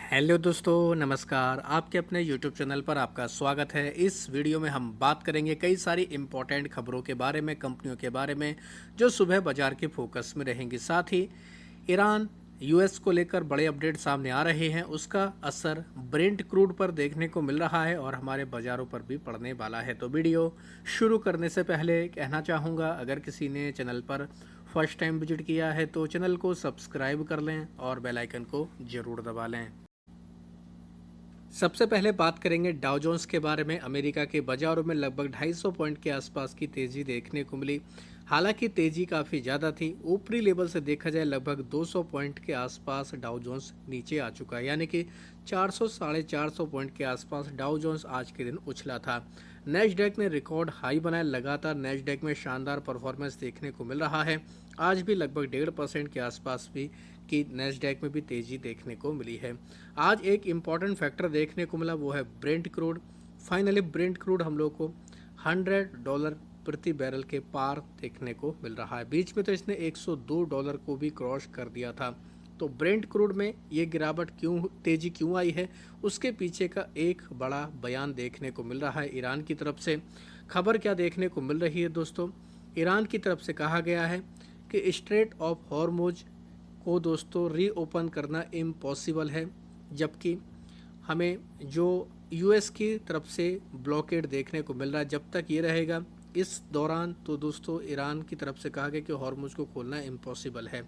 Hello दोस्तों, नमस्कार। आपके अपने यूट्यूब चैनल पर आपका स्वागत है। इस वीडियो में हम बात करेंगे कई सारी इम्पोर्टेंट खबरों के बारे में, कंपनियों के बारे में जो सुबह बाजार के फोकस में रहेंगी। साथ ही ईरान यूएस को लेकर बड़े अपडेट सामने आ रहे हैं, उसका असर ब्रेंट क्रूड पर देखने को मिल रहा है और हमारे बाज़ारों पर भी पड़ने वाला है। तो वीडियो शुरू करने से पहले कहना चाहूँगा, अगर किसी ने चैनल पर फर्स्ट टाइम विजिट किया है तो चैनल को सब्सक्राइब कर लें और बेल आइकन को ज़रूर दबा लें। सबसे पहले बात करेंगे डाउ जोन्स के बारे में। अमेरिका के बाजारों में लगभग 250 पॉइंट के आसपास की तेज़ी देखने को मिली। हालांकि तेज़ी काफ़ी ज़्यादा थी। ऊपरी लेवल से देखा जाए लगभग 200 पॉइंट के आसपास डाउ जोन्स नीचे आ चुका है, यानी कि 400 साढ़े 400 पॉइंट के आसपास डाउ जोन्स आज के दिन उछला था। नैस्डैक ने रिकॉर्ड हाई बनाया। लगातार नैस्डैक में शानदार परफॉर्मेंस देखने को मिल रहा है। आज भी लगभग 1.5% के आसपास भी की नैस्डैक में भी तेज़ी देखने को मिली है। आज एक इम्पॉर्टेंट फैक्टर देखने को मिला, वो है Brent crude. Finally Brent crude हम लोग को $100 प्रति बैरल के पार देखने को मिल रहा है। बीच में तो इसने $102 को भी क्रॉस कर दिया था। तो ब्रेंट क्रूड में ये गिरावट तेज़ी क्यों आई है, उसके पीछे का एक बड़ा बयान देखने को मिल रहा है ईरान की तरफ से। खबर क्या देखने को मिल रही है दोस्तों, ईरान की तरफ से कहा गया है कि स्ट्रेट ऑफ हॉर्मुज को दोस्तों रीओपन करना इम्पॉसिबल है, जबकि हमें जो यूएस की तरफ से ब्लॉकेड देखने को मिल रहा है, जब तक ये रहेगा इस दौरान तो दोस्तों ईरान की तरफ से कहा गया कि हॉर्मुज को खोलना इम्पॉसिबल है।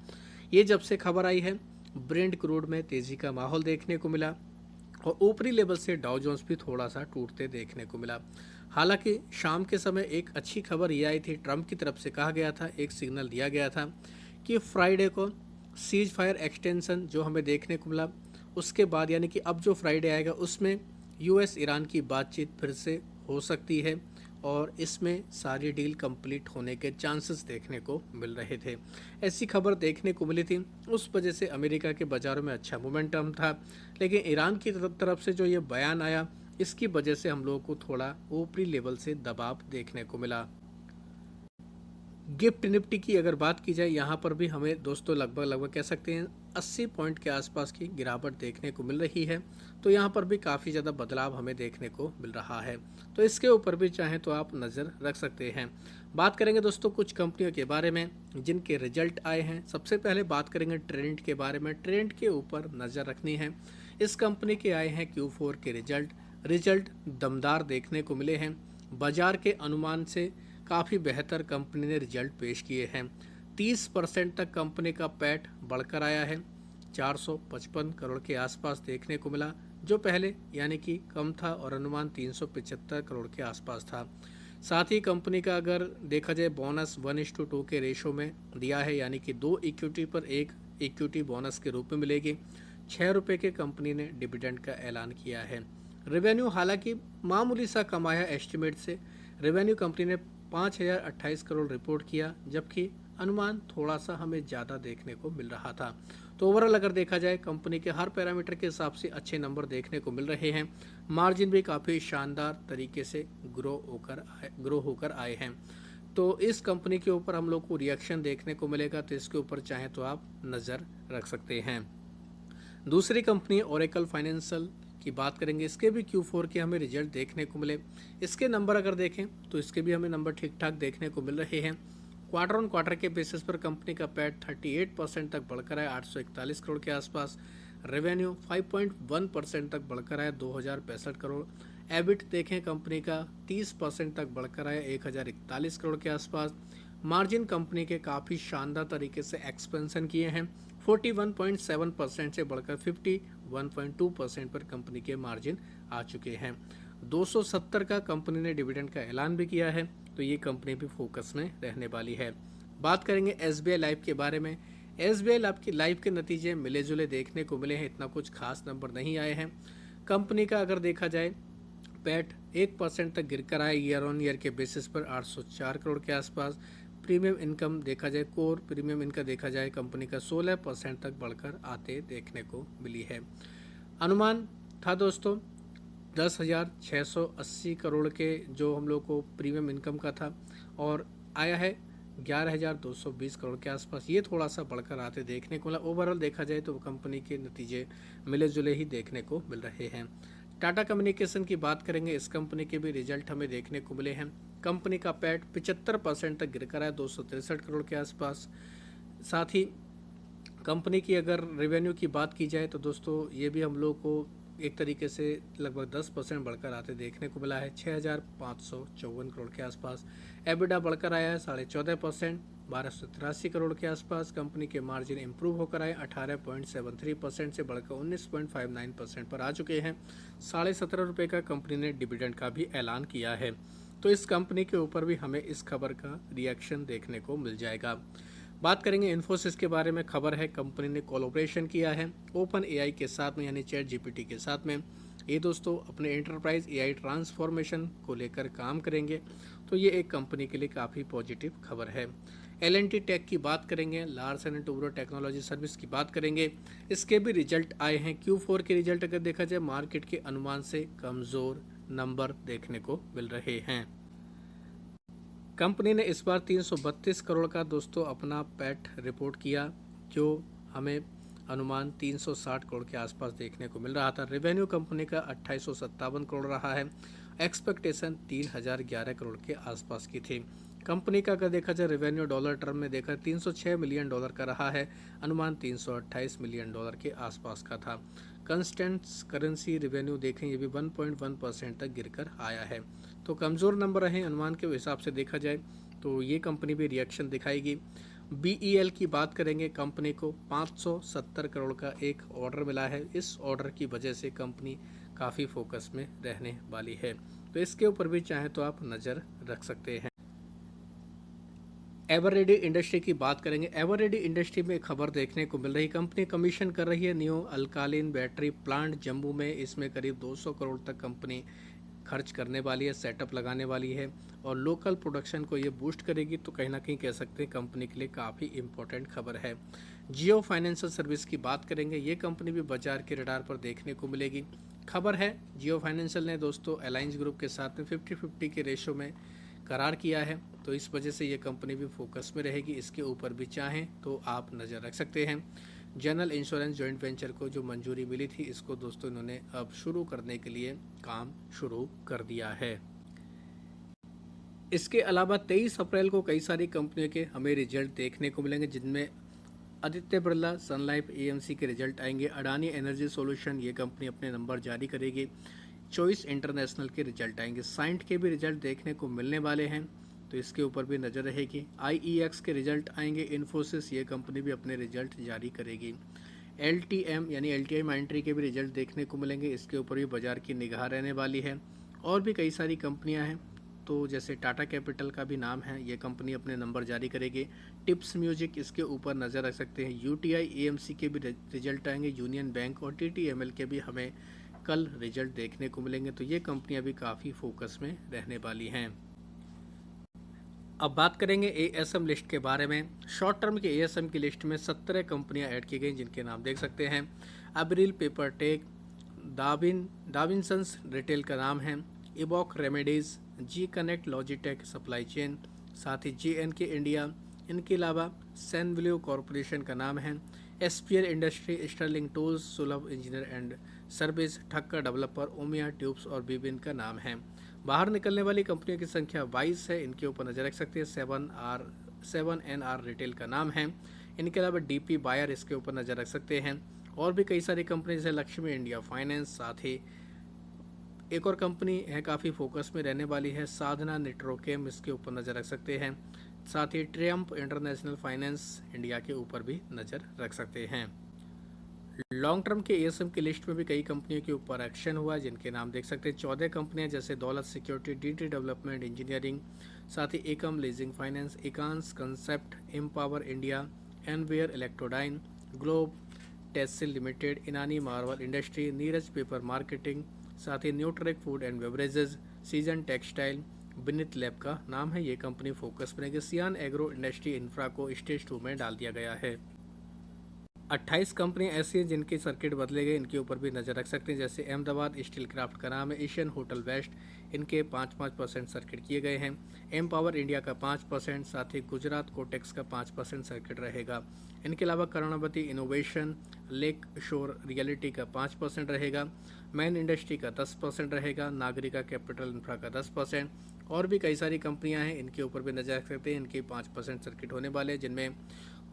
ये जब से खबर आई है, ब्रेंट क्रूड में तेज़ी का माहौल देखने को मिला और ऊपरी लेवल से डाउ जोन्स भी थोड़ा सा टूटते देखने को मिला। हालांकि शाम के समय एक अच्छी खबर ये आई थी, ट्रंप की तरफ से कहा गया था, एक सिग्नल दिया गया था कि फ्राइडे को सीज फायर एक्सटेंशन जो हमें देखने को मिला, उसके बाद यानी कि अब जो फ्राइडे आएगा उसमें यूएस ईरान की बातचीत फिर से हो सकती है और इसमें सारी डील कंप्लीट होने के चांसेस देखने को मिल रहे थे। ऐसी खबर देखने को मिली थी, उस वजह से अमेरिका के बाज़ारों में अच्छा मोमेंटम था। लेकिन ईरान की तरफ से जो ये बयान आया, इसकी वजह से हम लोगों को थोड़ा ऊपरी लेवल से दबाव देखने को मिला। गिफ्ट निफ्टी की अगर बात की जाए, यहाँ पर भी हमें दोस्तों लगभग कह सकते हैं 80 पॉइंट के आसपास की गिरावट देखने को मिल रही है। तो यहाँ पर भी काफ़ी ज़्यादा बदलाव हमें देखने को मिल रहा है, तो इसके ऊपर भी चाहें तो आप नज़र रख सकते हैं। बात करेंगे दोस्तों कुछ कंपनियों के बारे में जिनके रिजल्ट आए हैं। सबसे पहले बात करेंगे ट्रेंट के बारे में। ट्रेंट के ऊपर नज़र रखनी है। इस कंपनी के आए हैं Q4 के रिजल्ट दमदार देखने को मिले हैं। बाजार के अनुमान से काफ़ी बेहतर कंपनी ने रिजल्ट पेश किए हैं। 30% तक कंपनी का पैट बढ़कर आया है। 455 करोड़ के आसपास देखने को मिला, जो पहले यानी कि कम था और अनुमान 375 करोड़ के आसपास था। साथ ही कंपनी का अगर देखा जाए बोनस 1:2 के रेशो में दिया है, यानी कि 2 इक्विटी पर 1 इक्विटी बोनस के रूप में मिलेगी। ₹6 के कंपनी ने डिविडेंड का ऐलान किया है। रेवेन्यू हालांकि मामूली सा कमाया एस्टिमेट से। रेवेन्यू कंपनी ने 5,028 करोड़ रिपोर्ट किया, जबकि अनुमान थोड़ा सा हमें ज़्यादा देखने को मिल रहा था। तो ओवरऑल अगर देखा जाए कंपनी के हर पैरामीटर के हिसाब से अच्छे नंबर देखने को मिल रहे हैं। मार्जिन भी काफ़ी शानदार तरीके से ग्रो होकर आए हैं। तो इस कंपनी के ऊपर हम लोग को रिएक्शन देखने को मिलेगा, तो इसके ऊपर चाहें तो आप नज़र रख सकते हैं। दूसरी कंपनी ओरेकल फाइनेंशियल की बात करेंगे। इसके भी Q4 के हमें रिजल्ट देखने को मिले। इसके नंबर अगर देखें तो इसके भी हमें नंबर ठीक ठाक देखने को मिल रहे हैं। क्वार्टर ऑन क्वार्टर के बेसिस पर कंपनी का पैट 38% तक बढ़कर आया 841 करोड़ के आसपास। रेवेन्यू 5.1% तक बढ़कर आया 2,065 करोड़। एबिट देखें कंपनी का 30% तक बढ़कर आया 1,041 करोड़ के आसपास। मार्जिन कंपनी के काफ़ी शानदार तरीके से एक्सपेंशन किए हैं। 41.7% से बढ़कर 51.2% पर कंपनी के मार्जिन आ चुके हैं। 270 का कंपनी ने डिविडेंड का ऐलान भी किया है, तो ये कंपनी भी फोकस में रहने वाली है। बात करेंगे एसबीआई लाइफ के बारे में। एसबीआई लाइफ के नतीजे मिले जुले देखने को मिले हैं, इतना कुछ खास नंबर नहीं आए हैं। कंपनी का अगर देखा जाए पैट 1% तक गिरकर आया ईयर ऑन ईयर के बेसिस पर 804 करोड़ के आसपास। प्रीमियम इनकम देखा जाए, कोर प्रीमियम इनकम देखा जाए, कंपनी का 16% तक बढ़कर आते देखने को मिली है। अनुमान था दोस्तों 10,680 करोड़ के जो हम लोग को प्रीमियम इनकम का था, और आया है 11,220 करोड़ के आसपास, ये थोड़ा सा बढ़कर आते देखने को मिला। ओवरऑल देखा जाए तो कंपनी के नतीजे मिले जुले ही देखने को मिल रहे हैं। टाटा कम्युनिकेशन की बात करेंगे, इस कंपनी के भी रिजल्ट हमें देखने को मिले हैं। कंपनी का पैट 75% तक गिर कर आया 263 करोड़ के आसपास। साथ ही कंपनी की अगर रेवेन्यू की बात की जाए तो दोस्तों ये भी हम लोग को एक तरीके से लगभग 10% बढ़कर आते देखने को मिला है, 6,554 करोड़ के आसपास। एबिडा बढ़कर आया है 14.5%, 1283 करोड़ के आसपास। कंपनी के मार्जिन इंप्रूव होकर आए 18.73% से बढ़कर 19.59% पर आ चुके हैं। 17.5 रुपये का कंपनी ने डिविडेंड का भी ऐलान किया है। तो इस कंपनी के ऊपर भी हमें इस खबर का रिएक्शन देखने को मिल जाएगा। बात करेंगे इन्फोसिस के बारे में। खबर है कंपनी ने कोलैबोरेशन किया है ओपन एआई के साथ में, यानी चैट जीपीटी के साथ में। ये दोस्तों अपने एंटरप्राइज एआई ट्रांसफॉर्मेशन को लेकर काम करेंगे, तो ये एक कंपनी के लिए काफ़ी पॉजिटिव खबर है। एल&टी टेक की बात करेंगे, Larsen and Toubro technology service की बात करेंगे। इसके भी रिजल्ट आए हैं। Q4 के रिजल्ट अगर देखा जाए मार्केट के अनुमान से कमज़ोर नंबर देखने को मिल रहे हैं। कंपनी ने इस बार 332 करोड़ का दोस्तों अपना पैट रिपोर्ट किया, जो हमें अनुमान 360 करोड़ के आसपास देखने को मिल रहा था। रेवेन्यू कंपनी का 2857 करोड़ रहा है। एक्सपेक्टेशन 3011 करोड़ के आसपास की थी। कंपनी का अगर देखा जाए रेवेन्यू डॉलर टर्म में देखा 306 मिलियन डॉलर का रहा है, अनुमान 328 मिलियन डॉलर के आसपास का था। कंस्टेंट करेंसी रेवेन्यू देखें, ये भी 1.1% तक गिरकर आया है। तो कमज़ोर नंबर रहे अनुमान के हिसाब से देखा जाए तो ये कंपनी भी रिएक्शन दिखाएगी। BEL की बात करेंगे, कंपनी को 570 करोड़ का एक ऑर्डर मिला है। इस ऑर्डर की वजह से कंपनी काफ़ी फोकस में रहने वाली है, तो इसके ऊपर भी चाहे तो आप नज़र रख सकते हैं। एवररेडी इंडस्ट्री की बात करेंगे। एवररेडी इंडस्ट्री में खबर देखने को मिल रही, कंपनी कमीशन कर रही है न्यू अल्कालिन बैटरी प्लांट जम्मू में। इसमें करीब 200 करोड़ तक कंपनी खर्च करने वाली है, सेटअप लगाने वाली है और लोकल प्रोडक्शन को ये बूस्ट करेगी। तो कहीं ना कहीं कह सकते हैं कंपनी के लिए काफ़ी इंपॉर्टेंट खबर है। जियो फाइनेंशियल सर्विस की बात करेंगे, ये कंपनी भी बाजार के रडार पर देखने को मिलेगी। खबर है जियो फाइनेंशियल ने दोस्तों अलायंस ग्रुप के साथ में 50-50 के रेशो में करार किया है, तो इस वजह से ये कंपनी भी फोकस में रहेगी। इसके ऊपर भी चाहें तो आप नज़र रख सकते हैं। जनरल इंश्योरेंस जॉइंट वेंचर को जो मंजूरी मिली थी, इसको दोस्तों इन्होंने अब शुरू करने के लिए काम शुरू कर दिया है। इसके अलावा 23 अप्रैल को कई सारी कंपनियों के हमें रिजल्ट देखने को मिलेंगे, जिनमें आदित्य बिरला सन लाइफ AMC के रिजल्ट आएंगे। अडानी एनर्जी सॉल्यूशन ये कंपनी अपने नंबर जारी करेगी। चॉइस इंटरनेशनल के रिजल्ट आएंगे। साइंट के भी रिजल्ट देखने को मिलने वाले हैं, तो इसके ऊपर भी नज़र रहेगी। IEX के रिजल्ट आएंगे। इन्फोसिस ये कंपनी भी अपने रिजल्ट जारी करेगी। LTM यानी LTI माइंट्री के भी रिजल्ट देखने को मिलेंगे, इसके ऊपर भी बाजार की निगाह रहने वाली है। और भी कई सारी कंपनियां हैं, तो जैसे टाटा कैपिटल का भी नाम है, ये कंपनी अपने नंबर जारी करेगी। टिप्स म्यूजिक इसके ऊपर नज़र रख सकते हैं। UTI AMC के भी रिजल्ट आएंगे। यूनियन बैंक और TTML के भी हमें कल रिजल्ट देखने को मिलेंगे, तो ये कंपनियां भी काफ़ी फोकस में रहने वाली हैं। अब बात करेंगे ASM लिस्ट के बारे में। शॉर्ट टर्म के ASM की लिस्ट में 17 कंपनियां ऐड की गई, जिनके नाम देख सकते हैं। अब्रिल पेपर टेक, दाविनसंस रिटेल का नाम है, इबॉक रेमेडीज़, जी कनेक्ट लॉजिटेक सप्लाई चेन, साथ ही JNK इंडिया। इनके अलावा सैनविल्यू कॉरपोरेशन का नाम है। SPL industry, Sterling Tools, Sulabh engineer and service, Thakkar developer, ओमिया ट्यूब्स और बिबिन का नाम है। बाहर निकलने वाली कंपनियों की संख्या 22 है, इनके ऊपर नज़र रख सकते हैं। 7NR रिटेल का नाम है। इनके अलावा DP बायर इसके ऊपर नज़र रख सकते हैं। और भी कई सारी कंपनी जैसे लक्ष्मी इंडिया फाइनेंस, साथ ही एक और कंपनी है काफ़ी फोकस में रहने वाली है, साधना निट्रोकेम, इसके ऊपर नज़र रख सकते हैं। साथ ही ट्रियम्फ इंटरनेशनल फाइनेंस इंडिया के ऊपर भी नज़र रख सकते हैं। लॉन्ग टर्म के ASM की लिस्ट में भी कई कंपनियों के ऊपर एक्शन हुआ है, जिनके नाम देख सकते हैं। 14 कंपनियां जैसे दौलत सिक्योरिटी, DT डेवलपमेंट इंजीनियरिंग, साथ ही Ekam leasing finance, Ekansh concept, empower India, एनवेयर electrodyne, globe textile limited, Inani marvel industry, Neeraj paper marketing, साथ ही न्यूट्रेक food and beverages, season textile, Binit lab का नाम है। ये कंपनी फोकस बनेगी। सियान एग्रो इंडस्ट्री इंफ्रा को स्टेज 2 में डाल दिया गया है। 28 कंपनियां ऐसी हैं जिनके सर्किट बदले गए, इनके ऊपर भी नज़र रख सकते हैं। जैसे अहमदाबाद स्टील क्राफ्ट का नाम है, एशियन होटल वेस्ट, इनके 5% सर्किट किए गए हैं। एम पावर इंडिया का 5%, साथ ही गुजरात कोटेक्स का 5% सर्किट रहेगा। इनके अलावा कर्णावती इनोवेशन, लेक शोर रियलिटी का 5% रहेगा। मैन इंडस्ट्री का 10% रहेगा। नागरिका कैपिटल इंफ्रा का 10%, और भी कई सारी कंपनियां हैं, इनके ऊपर भी नजर रख सकते हैं। इनके 5% सर्किट होने वाले हैं, जिनमें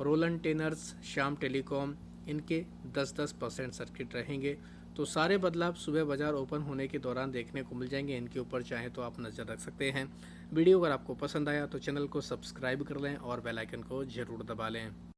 रोलन टेनर्स, श्याम टेलीकॉम, इनके 10% सर्किट रहेंगे। तो सारे बदलाव सुबह बाजार ओपन होने के दौरान देखने को मिल जाएंगे। इनके ऊपर चाहें तो आप नज़र रख सकते हैं। वीडियो अगर आपको पसंद आया तो चैनल को सब्सक्राइब कर लें और बेल आइकन को ज़रूर दबा लें।